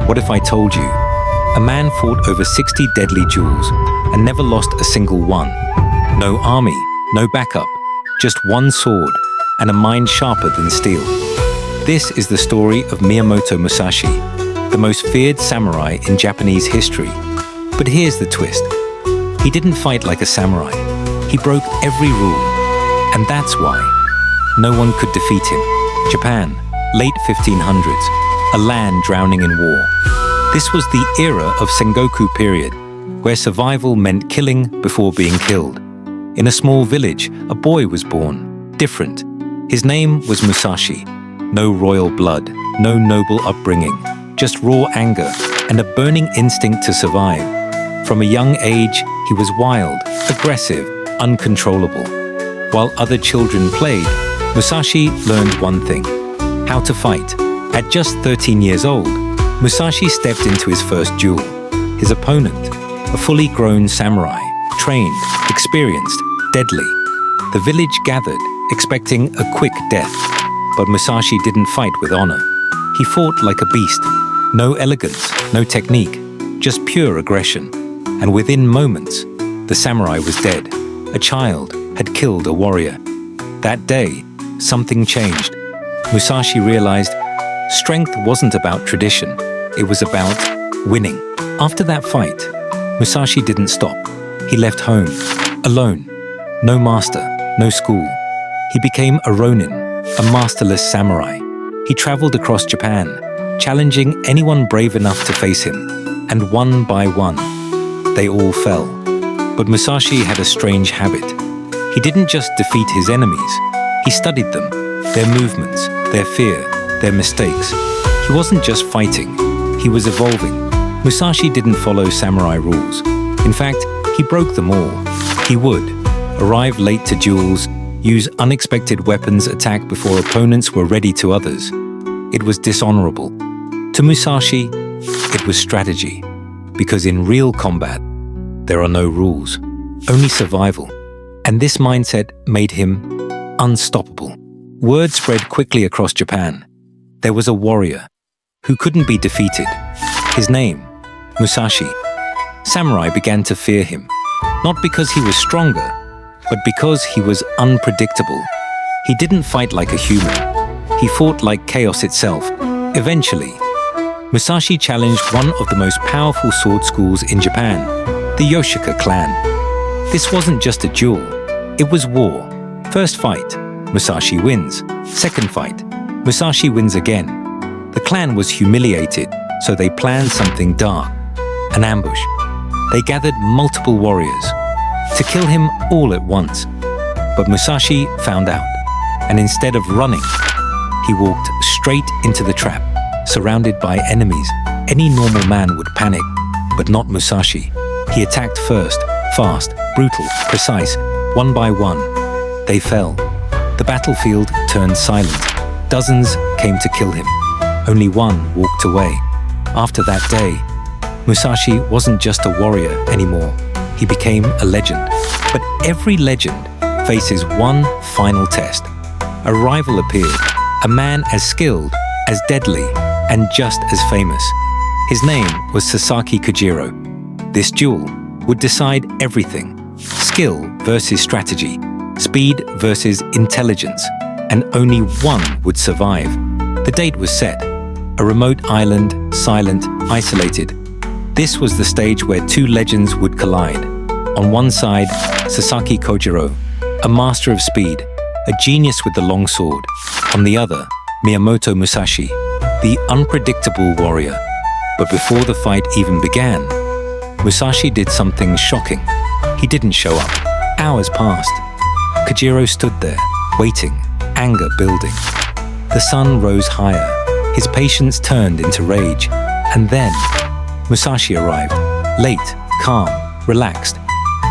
What if I told you? A man fought over 60 deadly duels and never lost a single one. No army, no backup, just one sword and a mind sharper than steel. This is the story of Miyamoto Musashi, the most feared samurai in Japanese history. But here's the twist. He didn't fight like a samurai. He broke every rule. And that's why no one could defeat him. Japan, late 1500s, a land drowning in war. This was the era of Sengoku period, where survival meant killing before being killed. In a small village, a boy was born, different. His name was Musashi. No royal blood, no noble upbringing, just raw anger and a burning instinct to survive. From a young age, he was wild, aggressive, uncontrollable. While other children played, Musashi learned one thing: how to fight. At just 13 years old, Musashi stepped into his first duel. His opponent, a fully grown samurai, trained, experienced, deadly. The village gathered, expecting a quick death. But Musashi didn't fight with honor. He fought like a beast. No elegance, no technique, just pure aggression. And within moments, the samurai was dead. A child had killed a warrior. That day, something changed. Musashi realized strength wasn't about tradition. It was about winning. After that fight, Musashi didn't stop. He left home, alone. No master, no school. He became a ronin, a masterless samurai. He traveled across Japan, challenging anyone brave enough to face him. And one by one, they all fell. But Musashi had a strange habit. He didn't just defeat his enemies. He studied them, their movements, their fear, their mistakes. He wasn't just fighting. He was evolving. Musashi didn't follow samurai rules. In fact, he broke them all. He would arrive late to duels, use unexpected weapons, attack before opponents were ready to others. It was dishonorable. To Musashi, it was strategy. Because in real combat, there are no rules, only survival. And this mindset made him unstoppable. Word spread quickly across Japan. There was a warrior who couldn't be defeated. His name, Musashi. Samurai began to fear him, not because he was stronger, but because he was unpredictable. He didn't fight like a human. He fought like chaos itself. Eventually, Musashi challenged one of the most powerful sword schools in Japan, the Yoshika clan. This wasn't just a duel, it was war. First fight, Musashi wins. Second fight, Musashi wins again. The clan was humiliated, so they planned something dark, an ambush. They gathered multiple warriors to kill him all at once. But Musashi found out, and instead of running, he walked straight into the trap. Surrounded by enemies, any normal man would panic, but not Musashi. He attacked first, fast, brutal, precise, one by one. They fell. The battlefield turned silent. Dozens came to kill him. Only one walked away. After that day, Musashi wasn't just a warrior anymore. He became a legend. But every legend faces one final test. A rival appeared, a man as skilled, as deadly, and just as famous. His name was Sasaki Kojiro. This duel would decide everything. Skill versus strategy, speed versus intelligence, and only one would survive. The date was set. A remote island, silent, isolated. This was the stage where two legends would collide. On one side, Sasaki Kojiro, a master of speed, a genius with the long sword. On the other, Miyamoto Musashi, the unpredictable warrior. But before the fight even began, Musashi did something shocking. He didn't show up. Hours passed. Kojiro stood there, waiting, anger building. The sun rose higher. His patience turned into rage. And then, Musashi arrived, late, calm, relaxed.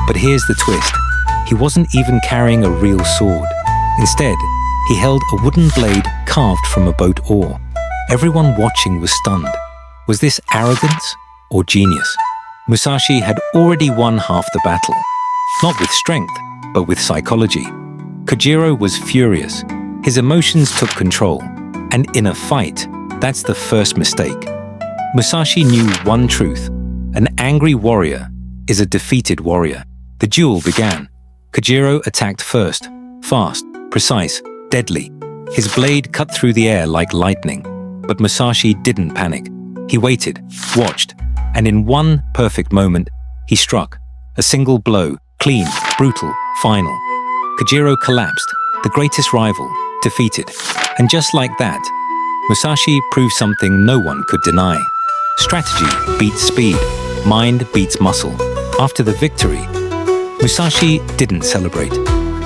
But here's the twist. He wasn't even carrying a real sword. Instead, he held a wooden blade carved from a boat oar. Everyone watching was stunned. Was this arrogance or genius? Musashi had already won half the battle. Not with strength, but with psychology. Kojiro was furious. His emotions took control. And in a fight, that's the first mistake. Musashi knew one truth: an angry warrior is a defeated warrior. The duel began. Kojiro attacked first, fast, precise, deadly. His blade cut through the air like lightning. But Musashi didn't panic. He waited, watched, and in one perfect moment, he struck. A single blow, clean, brutal, final. Kojiro collapsed, the greatest rival, defeated. And just like that, Musashi proved something no one could deny. Strategy beats speed, mind beats muscle. After the victory, Musashi didn't celebrate.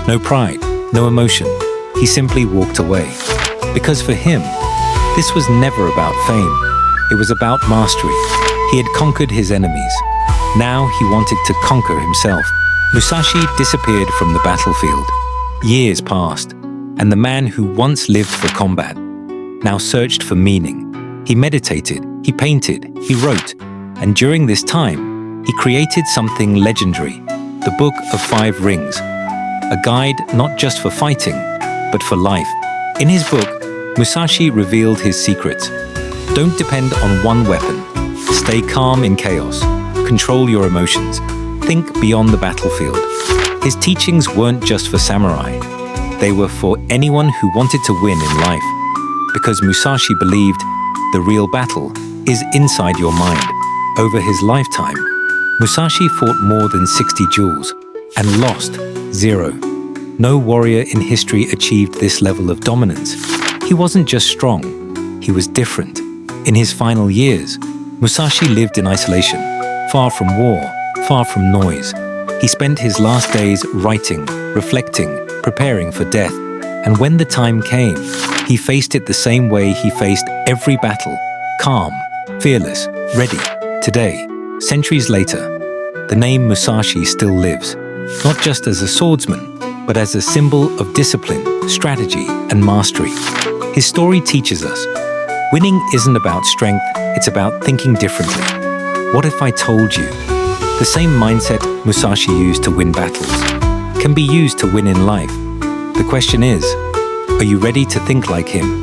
No pride, no emotion. He simply walked away. Because for him, this was never about fame. It was about mastery. He had conquered his enemies. Now he wanted to conquer himself. Musashi disappeared from the battlefield. Years passed, and the man who once lived for combat now searched for meaning. He meditated, he painted, he wrote, and during this time, he created something legendary, the Book of Five Rings, a guide not just for fighting, but for life. In his book, Musashi revealed his secrets. Don't depend on one weapon. Stay calm in chaos. Control your emotions. Think beyond the battlefield. His teachings weren't just for samurai. They were for anyone who wanted to win in life. Because Musashi believed the real battle is inside your mind. Over his lifetime, Musashi fought more than 60 duels and lost 0. No warrior in history achieved this level of dominance. He wasn't just strong, he was different. In his final years, Musashi lived in isolation, far from war, far from noise. He spent his last days writing, reflecting, preparing for death. And when the time came, he faced it the same way he faced every battle, calm, fearless, ready. Today, centuries later, the name Musashi still lives, not just as a swordsman, but as a symbol of discipline, strategy, and mastery. His story teaches us, winning isn't about strength, it's about thinking differently. What if I told you? The same mindset Musashi used to win battles can be used to win in life. The question is, are you ready to think like him?